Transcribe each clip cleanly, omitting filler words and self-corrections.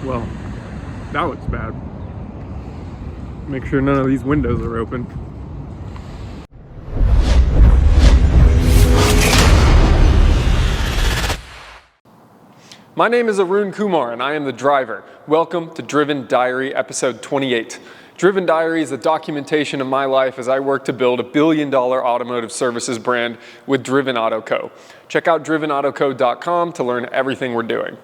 Well, that looks bad. Make sure none of these windows are open. My name is Arun Kumar and I am the driver. Welcome to Driven Diary episode 28. Driven Diary is the documentation of my life as I work to build a $1 billion automotive services brand with Driven Auto Co. Check out drivenautoco.com to learn everything we're doing.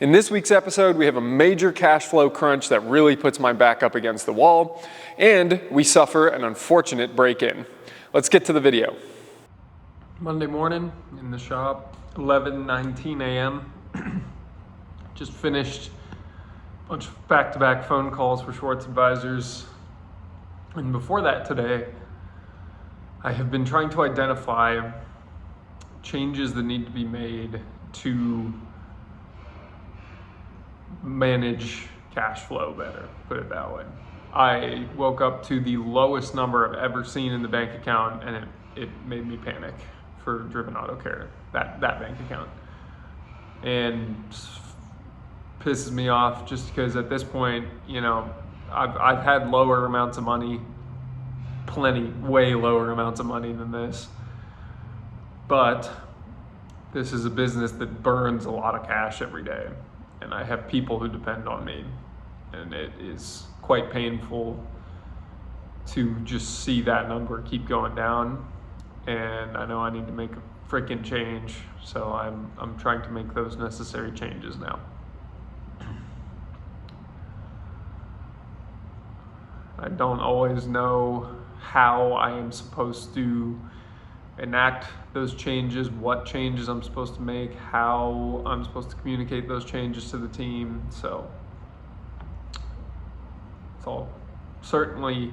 In this week's episode, we have a major cash flow crunch that really puts my back up against the wall, and we suffer an unfortunate break-in. Let's get to the video. Monday morning in the shop, 11:19 a.m. Just finished a bunch of back-to-back phone calls for Schwartz Advisors. And before that today, I have been trying to identify changes that need to be made to manage cash flow better, put it that way. I woke up to the lowest number I've ever seen in the bank account, and it made me panic for Driven Auto Care, that bank account. And pisses me off just because at this point, you know, I've had lower amounts of money, way lower amounts of money than this. But this is a business that burns a lot of cash every day. And I have people who depend on me. And it is quite painful to just see that number keep going down. And I know I need to make a freaking change. So I'm trying to make those necessary changes now. I don't always know how I am supposed to enact those changes, what changes I'm supposed to make, how I'm supposed to communicate those changes to the team. So it's all certainly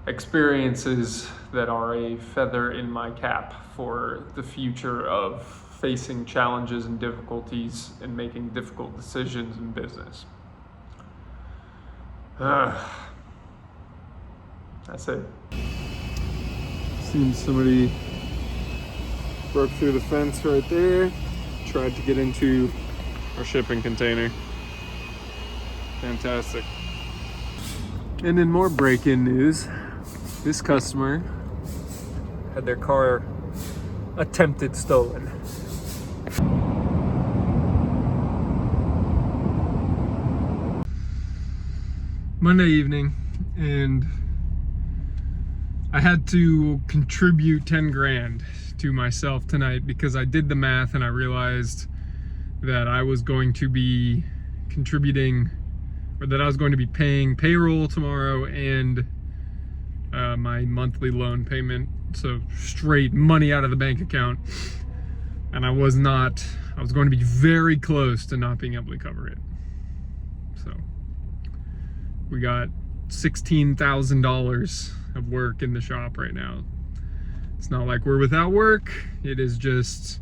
experiences that are a feather in my cap for the future of facing challenges and difficulties and making difficult decisions in business. That's it. Seems somebody broke through the fence right there, tried to get into our shipping container. Fantastic. And in more break-in news, this customer had their car attempted stolen. Monday evening, and I had to contribute 10 grand to myself tonight because I did the math and I realized that I was going to be contributing, or that I was going to be paying payroll tomorrow and my monthly loan payment. So straight money out of the bank account. And I was going to be very close to not being able to cover it. So we got $16,000 of work in the shop right now. It's not like we're without work. It is just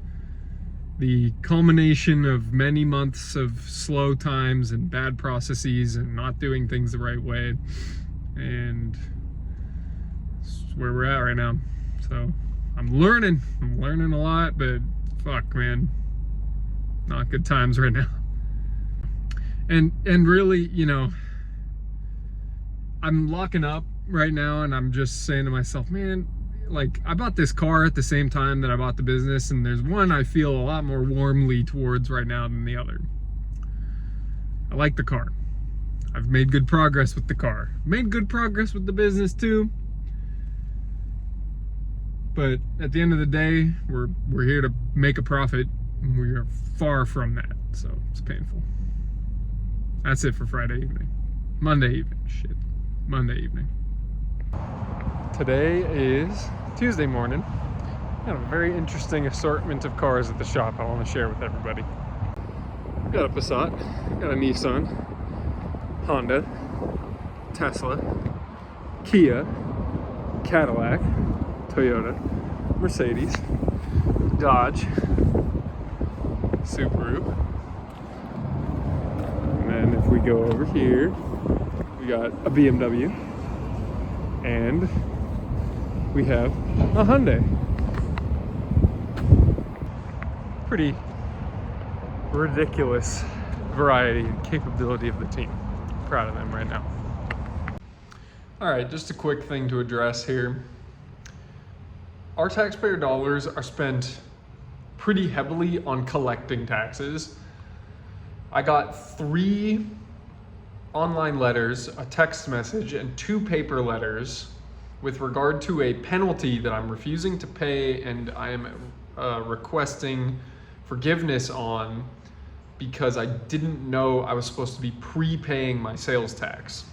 the culmination of many months of slow times and bad processes and not doing things the right way. And it's where we're at right now. So I'm learning a lot, but fuck, man, not good times right now. And really, you know, I'm locking up right now and I'm just saying to myself, man, like, I bought this car at the same time that I bought the business, and there's one I feel a lot more warmly towards right now than the other. I like the car. I've made good progress with the car. Made good progress with the business too. But at the end of the day, we're here to make a profit, and we are far from that, so it's painful. That's it for Friday evening. Monday evening, shit. Monday evening. Today is Tuesday morning. Got a very interesting assortment of cars at the shop I want to share with everybody. Got a Passat, got a Nissan, Honda, Tesla, Kia, Cadillac, Toyota, Mercedes, Dodge, Subaru. And then if we go over here, we got a BMW, and we have a Hyundai. Pretty ridiculous variety and capability of the team. Proud of them right now. All right, just a quick thing to address here. Our taxpayer dollars are spent pretty heavily on collecting taxes. I got 3 online letters, a text message, and 2 paper letters with regard to a penalty that I'm refusing to pay and I am requesting forgiveness on because I didn't know I was supposed to be prepaying my sales tax.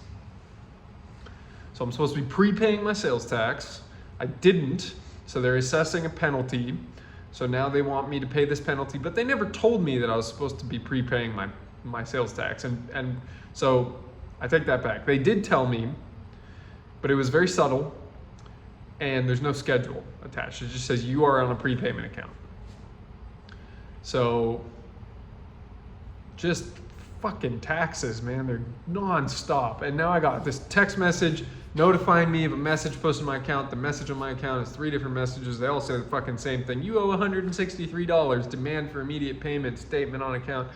So I'm supposed to be prepaying my sales tax. I didn't, so they're assessing a penalty. So now they want me to pay this penalty, but they never told me that I was supposed to be prepaying my sales tax. And so I take that back. They did tell me, but it was very subtle and there's no schedule attached. It just says you are on a prepayment account. So just fucking taxes, man. They're nonstop. And now I got this text message notifying me of a message posted on my account. The message on my account is 3 different messages. They all say the fucking same thing. You owe $163. Demand for immediate payment. Statement on account.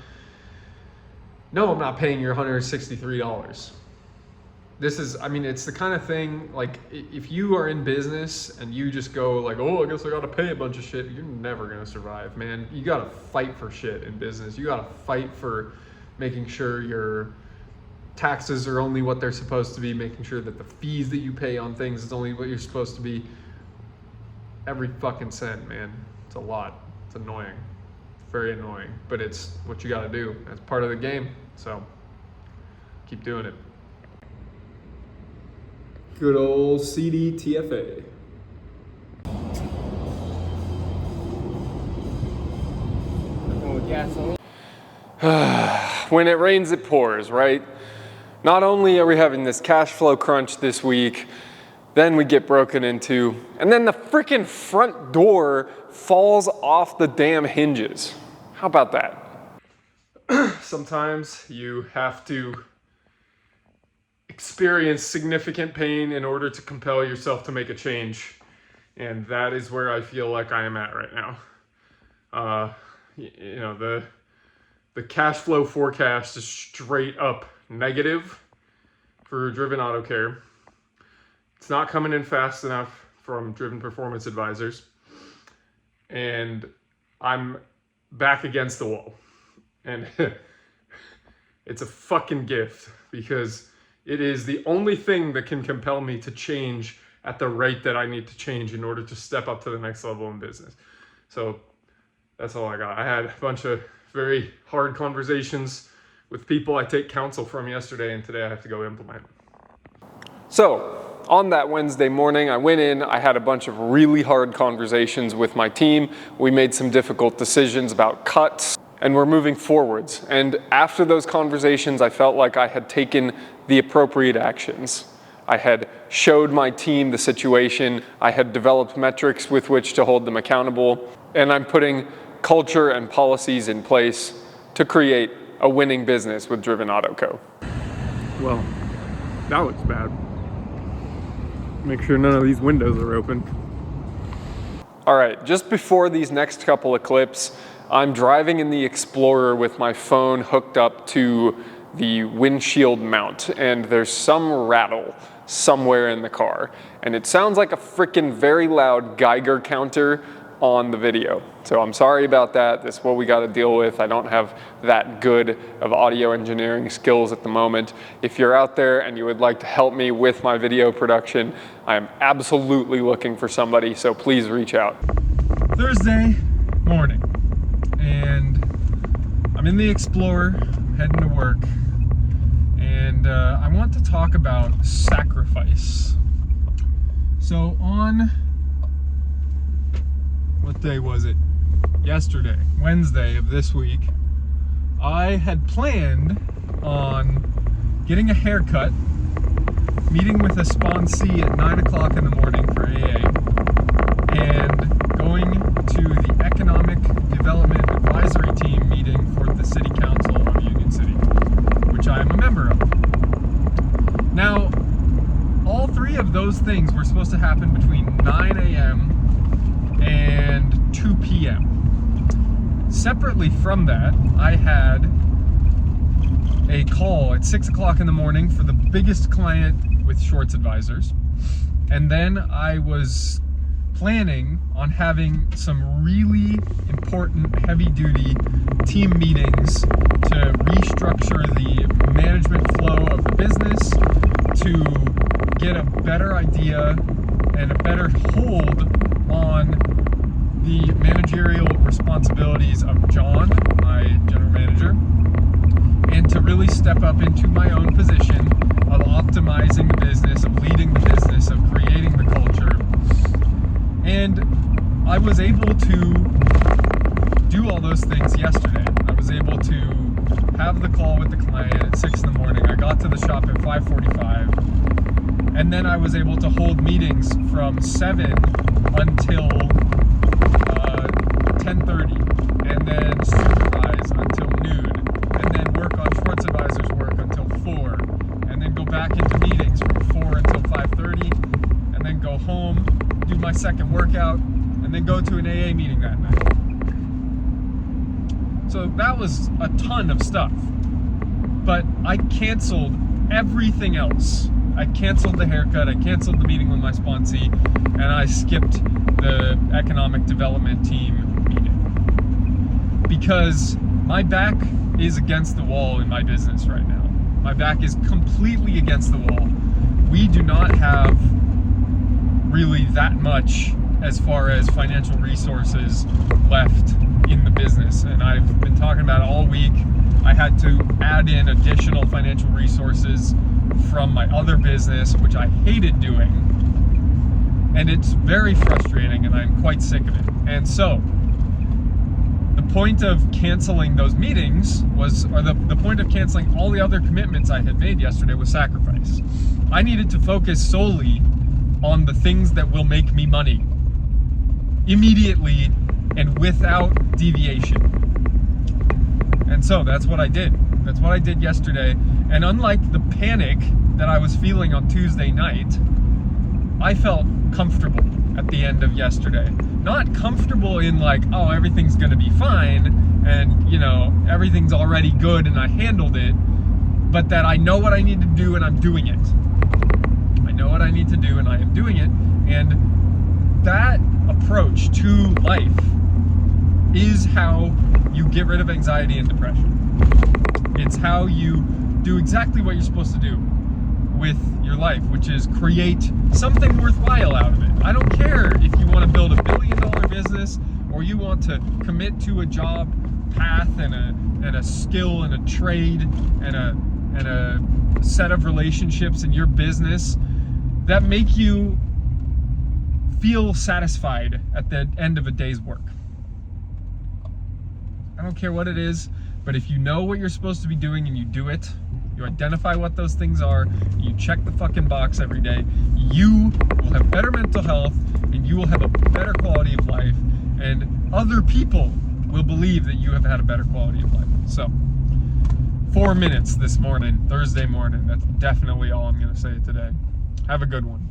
No, I'm not paying your $163. This is, I mean, it's the kind of thing, like, if you are in business and you just go like, oh, I guess I gotta pay a bunch of shit, you're never gonna survive, man. You gotta fight for shit in business. You gotta fight for making sure your taxes are only what they're supposed to be, making sure that the fees that you pay on things is only what you're supposed to be. Every fucking cent, man. It's a lot. It's annoying. It's very annoying, but it's what you gotta do. That's part of the game, so keep doing it. Good old CDTFA. When it rains, it pours, right? Not only are we having this cash flow crunch this week, then we get broken into, and then the freaking front door falls off the damn hinges. How about that? Sometimes you have to experience significant pain in order to compel yourself to make a change. And that is where I feel like I am at right now. You know, the cash flow forecast is straight up negative for Driven Auto Care. It's not coming in fast enough from Driven Performance Advisors. And I'm back against the wall. And it's a fucking gift because it is the only thing that can compel me to change at the rate that I need to change in order to step up to the next level in business. So that's all I got. I had a bunch of very hard conversations with people I take counsel from yesterday, and today I have to go implement. So on that Wednesday morning, I went in, I had a bunch of really hard conversations with my team. We made some difficult decisions about cuts, and we're moving forwards. And after those conversations, I felt like I had taken the appropriate actions. I had showed my team the situation. I had developed metrics with which to hold them accountable. And I'm putting culture and policies in place to create a winning business with Driven Auto Co. Well, that looks bad. Make sure none of these windows are open. All right, just before these next couple of clips, I'm driving in the Explorer with my phone hooked up to the windshield mount, and there's some rattle somewhere in the car. And it sounds like a freaking very loud Geiger counter on the video. So I'm sorry about that. That's what we got to deal with. I don't have that good of audio engineering skills at the moment. If you're out there and you would like to help me with my video production, I am absolutely looking for somebody, so please reach out. Thursday morning, and I'm in the Explorer, I'm heading to work, and I want to talk about sacrifice. So on, what day was it? Yesterday, Wednesday of this week, I had planned on getting a haircut, meeting with a sponsee at 9 o'clock in the morning for AA, and going to the Economic Development Advisory Team meeting for the City Council of Union City, which I am a member of. Now, all three of those things were supposed to happen between 9 a.m. and 2 p.m. Separately from that, I had a call at 6 o'clock in the morning for the biggest client with Shorts Advisors. And then I was planning on having some really important heavy-duty team meetings to restructure the management flow of the business, to get a better idea and a better hold on the managerial responsibilities of John, my general manager, and to really step up into my own position of optimizing the business, of leading the business, of creating the culture. And I was able to do all those things yesterday. I was able to have the call with the client at 6 in the morning. I got to the shop at 5:45. And then I was able to hold meetings from 7 until 10:30. And then supervise until noon. And then work on Shorts Advisors work until 4. And then go back into meetings from 4 until 5:30. And then go home, do my second workout, and then go to an AA meeting that night. So that was a ton of stuff. But I canceled everything else. I canceled the haircut, I canceled the meeting with my sponsee, and I skipped the economic development team meeting. Because my back is against the wall in my business right now. My back is completely against the wall. We do not have really that much as far as financial resources left in the business, and I've been talking about it all week. I had to add in additional financial resources from my other business, which I hated doing, and it's very frustrating, and I'm quite sick of it. And so the point of canceling those meetings was, or the point of canceling all the other commitments I had made yesterday was sacrifice. I needed to focus solely on the things that will make me money immediately and without deviation. And so that's what I did. That's what I did yesterday. And unlike the panic that I was feeling on Tuesday night, I felt comfortable at the end of yesterday. Not comfortable in like, oh, everything's gonna be fine and, you know, everything's already good and I handled it, but that I know what I need to do and I'm doing it. I know what I need to do and I am doing it. And that approach to life is how you get rid of anxiety and depression. It's how you do exactly what you're supposed to do with your life, which is create something worthwhile out of it. I don't care if you want to build $1 billion business or you want to commit to a job path and a skill and a trade and a set of relationships in your business that make you feel satisfied at the end of a day's work. I don't care what it is, but if you know what you're supposed to be doing and you do it, you identify what those things are, you check the fucking box every day, you will have better mental health and you will have a better quality of life, and other people will believe that you have had a better quality of life. So 4 minutes this morning, Thursday morning. That's definitely all I'm gonna say today. Have a good one.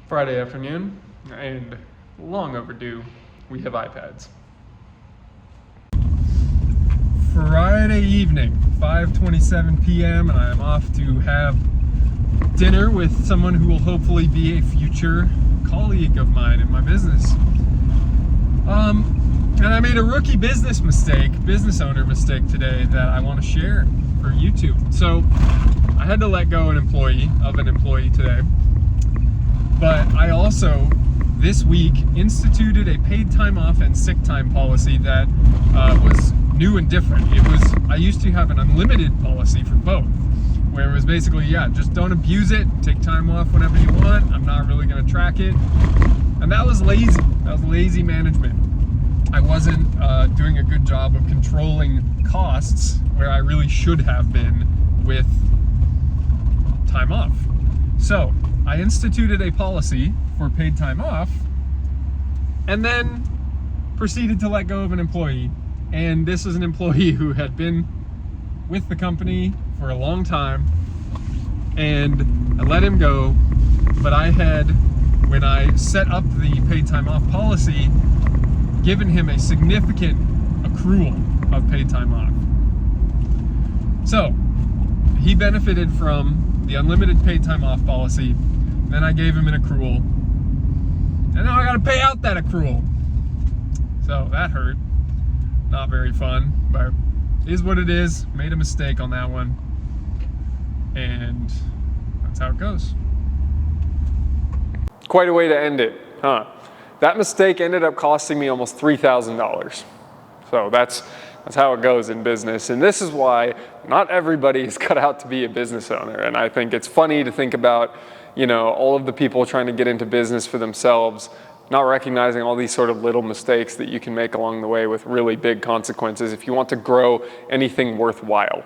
Friday afternoon, and long overdue, we have iPads. Friday evening, 5:27 p.m., and I am off to have dinner with someone who will hopefully be a future colleague of mine in my business. And I made a rookie business owner mistake today that I want to share for YouTube. So I had to let go of an employee today. But I also, this week, instituted a paid time off and sick time policy that was new and different. I used to have an unlimited policy for both, where it was basically, yeah, just don't abuse it, take time off whenever you want, I'm not really gonna track it. And that was lazy. That was lazy management. I wasn't doing a good job of controlling costs where I really should have been with time off. So I instituted a policy for paid time off and then proceeded to let go of an employee. And this is an employee who had been with the company for a long time, and I let him go, but I had when I set up the paid time off policy, given him a significant accrual of paid time off. So he benefited from the unlimited paid time off policy. Then I gave him an accrual, and now I got to pay out that accrual. So that hurt. Not very fun, but is what it is. Made a mistake on that one, and that's how it goes. Quite a way to end it, huh? That mistake ended up costing me almost $3,000. So that's how it goes in business. And this is why not everybody is cut out to be a business owner. And I think it's funny to think about, all of the people trying to get into business for themselves, not recognizing all these sort of little mistakes that you can make along the way with really big consequences if you want to grow anything worthwhile.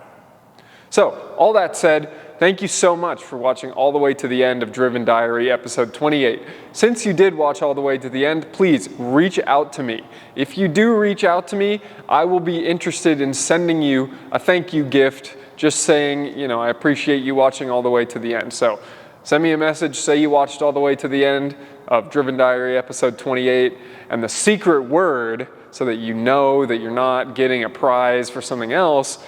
So, all that said, thank you so much for watching all the way to the end of Driven Diary episode 28. Since you did watch all the way to the end, please reach out to me. If you do reach out to me, I will be interested in sending you a thank you gift, just saying, I appreciate you watching all the way to the end. So, send me a message, say you watched all the way to the end of Driven Diary episode 28, and the secret word, so that you know that you're not getting a prize for something else.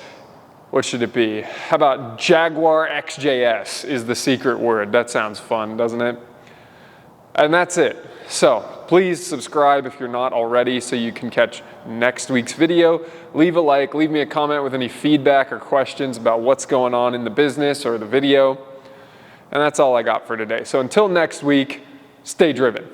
What should it be? How about Jaguar XJS is the secret word? That sounds fun, doesn't it? And that's it. So please subscribe if you're not already so you can catch next week's video. Leave a like, leave me a comment with any feedback or questions about what's going on in the business or the video. And that's all I got for today. So until next week, stay driven.